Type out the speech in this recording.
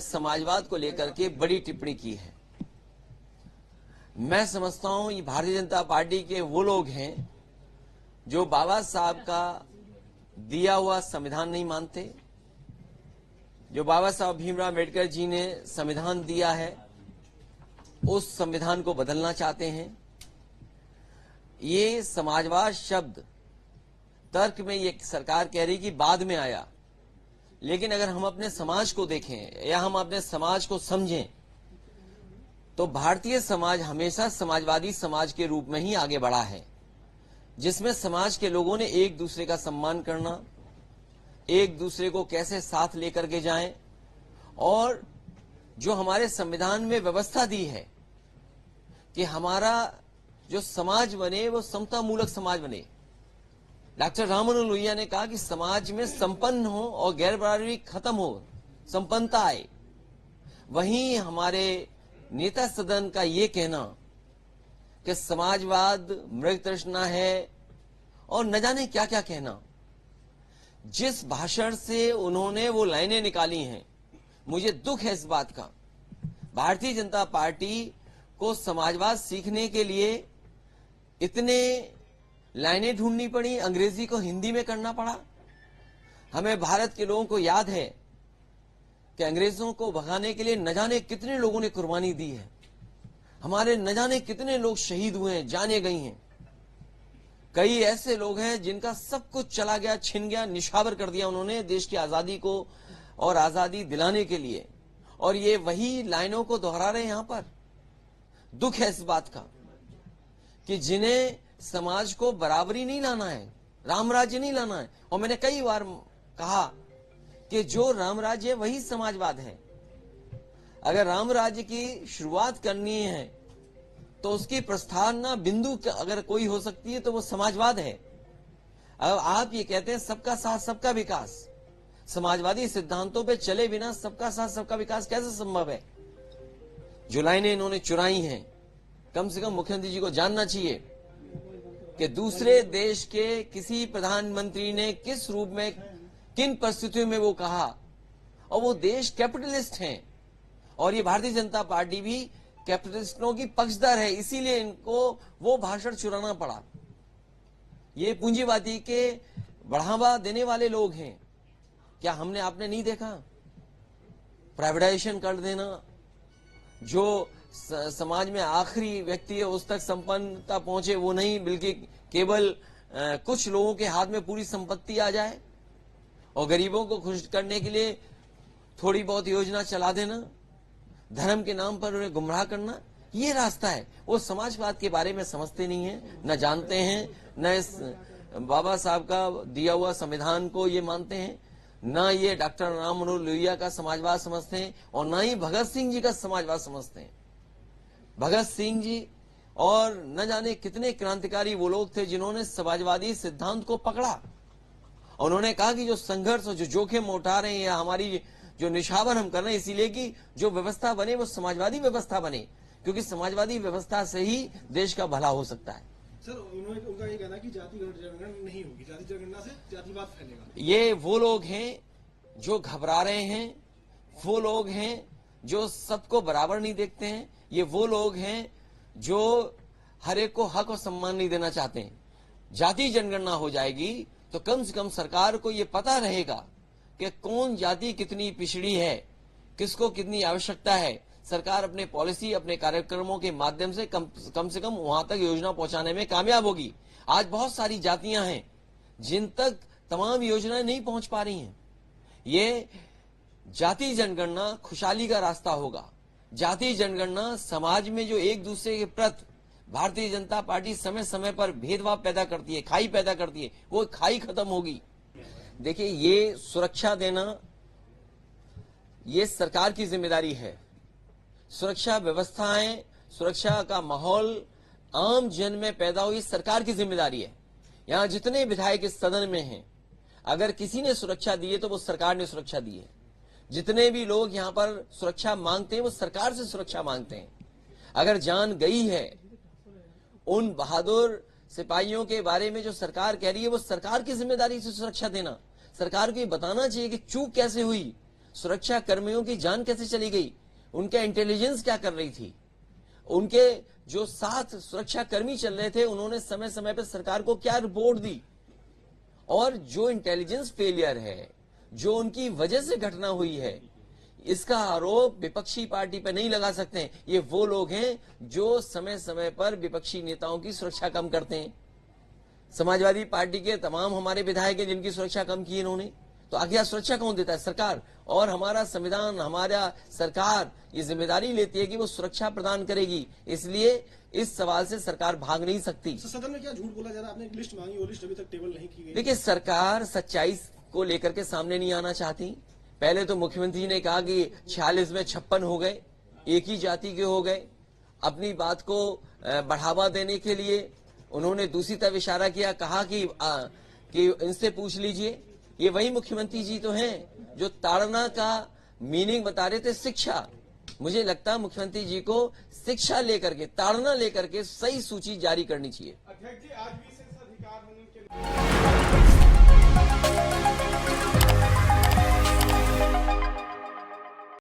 समाजवाद को लेकर के बड़ी टिप्पणी की है। मैं समझता हूं ये भारतीय जनता पार्टी के वो लोग हैं जो बाबा साहब का दिया हुआ संविधान नहीं मानते, जो बाबा साहब भीमराव अम्बेडकर जी ने संविधान दिया है उस संविधान को बदलना चाहते हैं। ये समाजवाद शब्द तर्क में ये सरकार कह रही कि बाद में आया, लेकिन अगर हम अपने समाज को देखें या हम अपने समाज को समझें तो भारतीय समाज हमेशा समाजवादी समाज के रूप में ही आगे बढ़ा है, जिसमें समाज के लोगों ने एक दूसरे का सम्मान करना, एक दूसरे को कैसे साथ लेकर के जाएं, और जो हमारे संविधान में व्यवस्था दी है कि हमारा जो समाज बने वो समता मूलक समाज बने। डॉक्टर राम मनोहर लोहिया ने कहा कि समाज में संपन्न हो और गैर बराबरी खत्म हो, संपन्नता आए। वहीं हमारे नेता सदन का ये कहना कि समाजवाद मृग तृष्णा है और न जाने क्या क्या कहना, जिस भाषण से उन्होंने वो लाइनें निकाली हैं, मुझे दुख है इस बात का। भारतीय जनता पार्टी को समाजवाद सीखने के लिए इतने लाइनें ढूंढनी पड़ी, अंग्रेजी को हिंदी में करना पड़ा। हमें भारत के लोगों को याद है कि अंग्रेजों को भगाने के लिए न जाने कितने लोगों ने कुर्बानी दी है, हमारे न जाने कितने लोग शहीद हुए हैं, जाने गई हैं। कई ऐसे लोग हैं जिनका सब कुछ चला गया, छिन गया, निछावर कर दिया उन्होंने देश की आजादी को और आजादी दिलाने के लिए, और ये वही लाइनों को दोहरा रहे हैं। यहां पर दुख है इस बात का कि जिन्हें समाज को बराबरी नहीं लाना है, राम राज्य नहीं लाना है। और मैंने कई बार कहा कि जो राम राज्य है वही समाजवाद है। अगर राम राज्य की शुरुआत करनी है तो उसकी प्रस्थाना बिंदु अगर कोई हो सकती है तो वो समाजवाद है। अब आप ये कहते हैं सबका साथ सबका विकास, समाजवादी सिद्धांतों पे चले बिना सबका साथ सबका विकास कैसे संभव है? जो लाइनें इन्होंने चुराई हैं, कम से कम मुख्यमंत्री जी को जानना चाहिए कि दूसरे देश के किसी प्रधानमंत्री ने किस रूप में, किन परिस्थितियों में वो कहा, और वो देश कैपिटलिस्ट हैं और ये भारतीय जनता पार्टी भी कैपिटलिस्टों की पक्षधर है, इसीलिए इनको वो भाषण चुराना पड़ा। ये पूंजीवादी के बढ़ावा देने वाले लोग हैं। क्या हमने आपने नहीं देखा प्राइवेटाइजेशन कर देना, जो समाज में आखिरी व्यक्ति है उस तक संपन्नता पहुंचे वो नहीं, बल्कि केवल कुछ लोगों के हाथ में पूरी संपत्ति आ जाए, और गरीबों को खुश करने के लिए थोड़ी बहुत योजना चला देना, धर्म के नाम पर उन्हें गुमराह करना, ये रास्ता है। वो समाजवाद के बारे में समझते नहीं है, न जानते हैं, न इस बाबा साहब का दिया हुआ संविधान को ये मानते हैं, न ये डॉक्टर राम मनोहर लोहिया का समाजवाद समझते हैं, और न ही भगत सिंह जी का समाजवाद समझते हैं। भगत सिंह जी और न जाने कितने क्रांतिकारी वो लोग थे जिन्होंने समाजवादी सिद्धांत को पकड़ा। उन्होंने कहा कि जो संघर्ष और जो जोखिम उठा रहे हैं या हमारी जो निछावर हम कर रहे हैं, इसीलिए कि जो व्यवस्था बने वो समाजवादी व्यवस्था बने, क्योंकि समाजवादी व्यवस्था से ही देश का भला हो सकता है। सर, उनका ये कहना है कि जाति जनगणना नहीं होगी, जाति जनगणना से जातिवाद फैलेगा। ये वो लोग हैं जो घबरा रहे हैं, वो लोग हैं जो सबको बराबर नहीं देखते हैं, ये वो लोग हैं जो हर एक को हक और सम्मान नहीं देना चाहते हैं। जाति जनगणना हो जाएगी तो कम से कम सरकार को ये पता रहेगा कि कौन जाति कितनी पिछड़ी है, किसको कितनी आवश्यकता है। सरकार अपने पॉलिसी, अपने कार्यक्रमों के माध्यम से कम से कम वहां तक योजना पहुंचाने में कामयाब होगी। आज बहुत सारी जातियां हैं जिन तक तमाम योजनाएं नहीं पहुंच पा रही हैं। ये जाति जनगणना खुशहाली का रास्ता होगा। जाति जनगणना समाज में जो एक दूसरे के प्रति भारतीय जनता पार्टी समय समय पर भेदभाव पैदा करती है, खाई पैदा करती है, वो खाई खत्म होगी। देखिए, ये सुरक्षा देना ये सरकार की जिम्मेदारी है। सुरक्षा व्यवस्थाएं, सुरक्षा का माहौल आम जन में पैदा हो, ये सरकार की जिम्मेदारी है। यहां जितने विधायक इस सदन में हैं, अगर किसी ने सुरक्षा दी है तो वो सरकार ने सुरक्षा दी है। जितने भी लोग यहां पर सुरक्षा मांगते हैं वो सरकार से सुरक्षा मांगते हैं। अगर जान गई है उन बहादुर सिपाहियों के बारे में जो सरकार कह रही है, वो सरकार की जिम्मेदारी से सुरक्षा देना। सरकार को ये बताना चाहिए कि चूक कैसे हुई, सुरक्षा कर्मियों की जान कैसे चली गई, उनका इंटेलिजेंस क्या कर रही थी, उनके जो साथ सुरक्षा कर्मी चल रहे थे उन्होंने समय समय पर सरकार को क्या रिपोर्ट दी, और जो इंटेलिजेंस फेलियर है, जो उनकी वजह से घटना हुई है, इसका आरोप विपक्षी पार्टी पर नहीं लगा सकते। ये वो लोग हैं जो समय समय पर विपक्षी नेताओं की सुरक्षा कम करते हैं। समाजवादी पार्टी के तमाम हमारे विधायक हैं जिनकी सुरक्षा कम की इन्होंने, तो आखिर सुरक्षा कौन देता है? सरकार। और हमारा संविधान, हमारा सरकार ये जिम्मेदारी लेती है कि वो सुरक्षा प्रदान करेगी, इसलिए इस सवाल से सरकार भाग नहीं सकती। सदन में क्या झूठ बोला जा रहा है? आपने एक लिस्ट मांगी, वो लिस्ट अभी तक टेबल नहीं की गई। देखिए, सरकार सच्चाई को लेकर के सामने नहीं आना चाहती। पहले तो मुख्यमंत्री ने कहा कि 46 में 56 हो गए, एक ही जाति के हो गए। अपनी बात को बढ़ावा देने के लिए उन्होंने दूसरी तरफ इशारा किया, कहा कि इनसे पूछ लीजिए। ये वही मुख्यमंत्री जी तो हैं जो ताड़ना का मीनिंग बता रहे थे, शिक्षा। मुझे लगता है मुख्यमंत्री जी को शिक्षा लेकर के, ताड़ना लेकर के सही सूची जारी करनी चाहिए। अध्यक्ष जी, आज विशेष अधिकार होने के